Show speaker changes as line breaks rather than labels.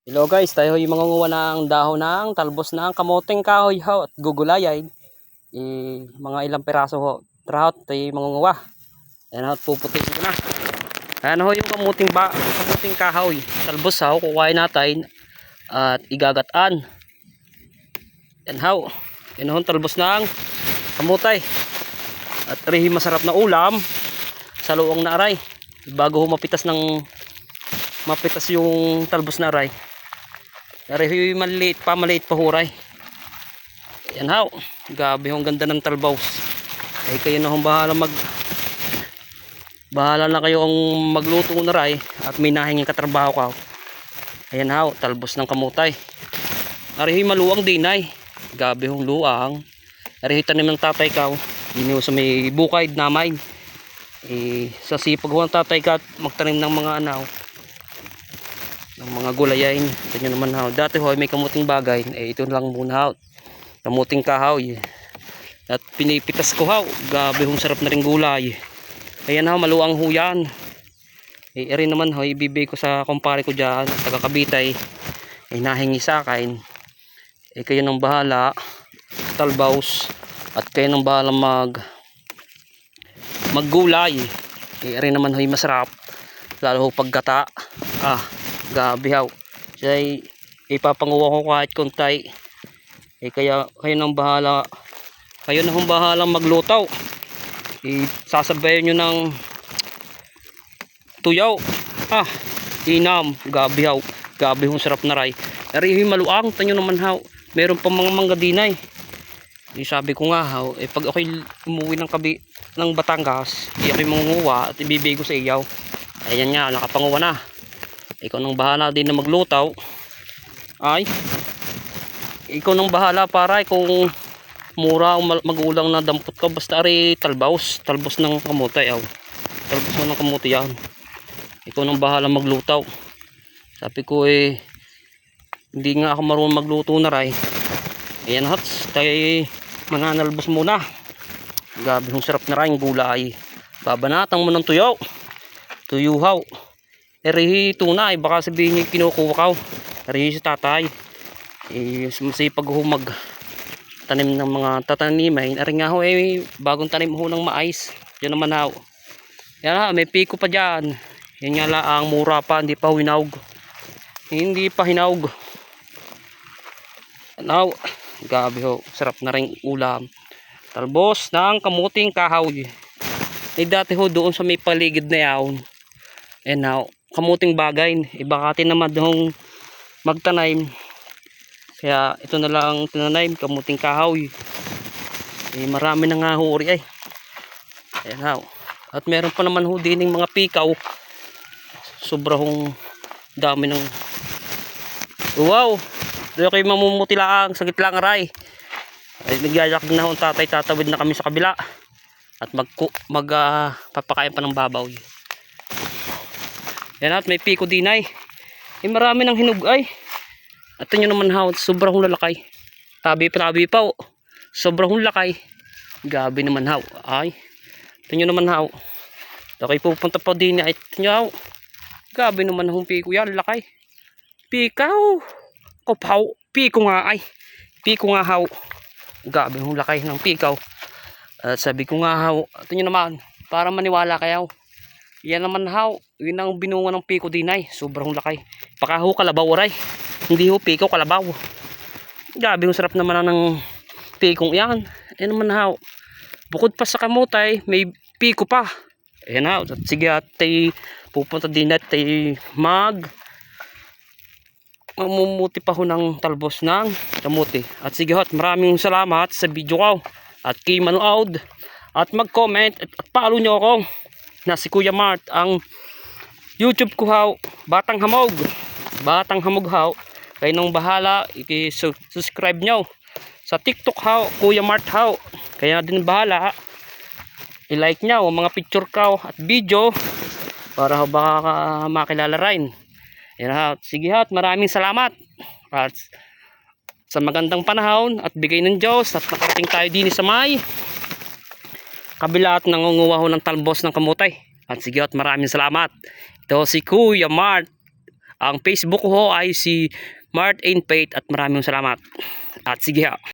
Hello guys, tayo yung mangunguha ng dahon ng talbos ng kamoting kahoy ho at gugulayan. Mga ilang piraso ho. Tara ho, tayo yung mangunguha. Ayan ho, puputin ko na. Ayan ho yung kamuting kahoy. Talbos ho, kukuhain natin at igagataan. Ayan ho, ayan ho, talbos ng kamutay. At rihi masarap na ulam sa luong na aray. Bago ho mapitas yung talbos na aray. Dari maliit pa huray. Yan haw. Gabi ang ganda ng talbaws. Eh kayo na hong bahala na kayo ang magluto na ray at may nahinging katrabaho ka. Ayan haw, talbos ng kamutay. Ari maluwang dinay. Gabi hong luang. Ari tanim ng tatay ka. Ini sa may bukid namin. Sa sipag ho ang tatay ka magtanim ng mga ng mga gulayain. Ito nyo naman haw. Dati ho may kamuting bagay. Ito lang muna haw. Kamuting kahoy. At pinipitas ko haw. Gabi hong sarap na rin gulay. Ayan haw, maluang ho yan. Rin naman haw, ibibigay ko sa kumpare ko dyan. Taga Cavite. Nahingi sa akin. Kayo nang bahala. Talbaws. At kayo nang bahala maggulay. Rin naman haw, masarap. Lalo ho paggata. Gabi haw. Siya ipapanguha ko kahit kuntay. Kaya kayo nang bahala. Kayo na hong bahalang maglutaw. Sasabayan nyo ng tuyaw. Inam. Gabi haw. Gabi hong sarap na ray. Ari maluang. Tanyo naman haw. Meron pa mga mangga dinay. Sabi ko nga haw. Pag ako'y umuwi ng Batangas, ako'y mangunguha at ibibigay ko sa iyaw. Ayan nga. Nakapanguha na. Ikaw nang bahala din na maglutaw. Ikaw nang bahala para kung mura o magulang na dampot ka. Basta ari talbos ng kamutay. Talbos ng kamutay yan. Ikaw nang bahala maglutaw. Sabi ko hindi nga ako marunong magluto na ray. Ayan hats, tayo mananalbos muna. Gabi hong sarap na ray yung gulay. Babanatang mo ng tuyaw. Tuyuhaw. Tunay, baka sabihin niyo kinukuha ka. Si tatay. Masipag ho tanim ng mga tatanimin. Ari nga ho bagong tanim ho ng mais. Yan naman ho. Yan ha, may piko pa dyan. Yan nga lang, mura pa, hindi pa hinaug. Hindi pa hinaug. Now, gabi ho, sarap na rin ulam. Talbos ng kamuting kahoy. Dati ho doon sa may paligid na yaon. And now, kamuting bagay. Baka naman doong magtanim. Kaya ito na lang tinanim, kamuting kahoy. Marami na nga ho uri Ayan ho. At meron pa naman ho din mga pikaw. Sobrang dami ng wow. Doon kayo mamumuti lang, sagit lang aray. Nagyayak din na ho ang tatay, tatawid na kami sa kabila. At papakain pa ng babaw. Yan at may piko dinay. Marami ng hinugay. At nyo naman haw, sobrang lalakay. Tabi pa sobrang lakay. Gabi naman haw. Ito nyo naman haw. Okay, pupunta pa din ay nyo haw. Gabi naman hong piko yan, lakay. Pikaw. Kopaw. Piko nga Piko nga haw. Gabi hong lakay ng pikaw. At sabi ko nga haw, ito nyo naman, para maniwala kayo. Yan naman haw, yun ang binunga ng piko dinay. Sobrang lakay. Baka ho kalabaw oray. Hindi ho piko, kalabaw. Gabi yung sarap naman ng pikong yan. Yan naman haw. Bukod pa sa kamutay, may piko pa. Ayan haw. Sige at pupunta din at mamumuti pa ho ng talbos ng kamuti. At sige at maraming salamat sa video ko. At kay manood. At mag-comment at follow nyo ako. Na si Kuya Mart. Ang YouTube ko haw. Batang Hamog haw. Kayo nang bahala, i-subscribe nyo. Sa TikTok haw, Kuya Mart haw. Kaya din bahala, i-like nyo mga picture ka at video para baka makilala rin. Sige haw, maraming salamat. At sa magandang panahon at bigay ng Diyos at nakarating tayo din sa may kabila at nangunguha ho ng talbos ng kamutay. At sige at maraming salamat. Ito si Kuya Mart Ang Facebook ko ho ay si Mart and Faith at maraming salamat. At sige ha.